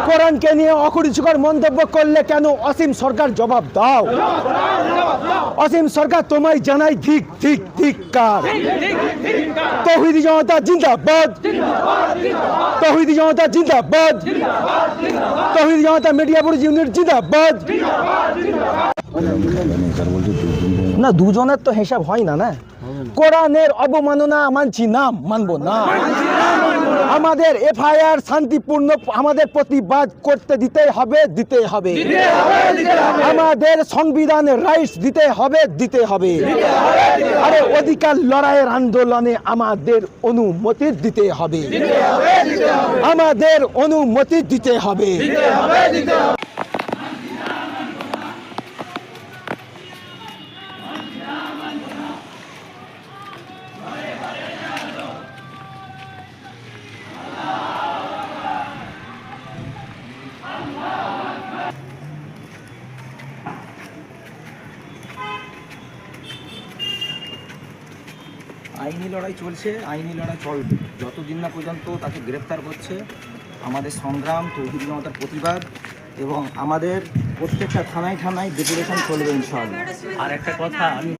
কোরআনকে নিয়ে অকুরুচিকর মন্তব্য করলে কেন অসীম সরকার জবাব দাও। অসীম সরকার তোমায় জানাই ধিক ধিক ধিক্কার। তৌহিদি জনতা জিন্দাবাদ, তৌহিদি জনতা জিন্দাবাদ, তৌহিদি জনতা মিডিয়া বোর্ড ইউনিট জিন্দাবাদ। না, দুজনের তো হিসাব হয় না। না, কোরআনের অবমাননা মানছি না, মানবো না। আমাদের এফআইআর শান্তিপূর্ণ, আমাদের প্রতিবাদ করতে দিতেই হবে, দিতে হবে। আমাদের সংবিধানের রাইটস দিতে হবে, দিতে হবে। আরে অধিকার লড়াইয়ের আন্দোলনে আমাদের অনুমতি দিতে হবে, আমাদের অনুমতি দিতে হবে। আইনি লড়াই চলছে, আইনি লড়াই চলবে যতদিন না পর্যন্ত তাকে গ্রেপ্তার করছে। আমাদের সংগ্রাম, তৌহিদি জনতার প্রতিবাদ এবং আমাদের প্রত্যেকটা থানায় থানায় ডেপুটেশন চলবে ইনশাআল্লাহ। আর একটা কথা আমি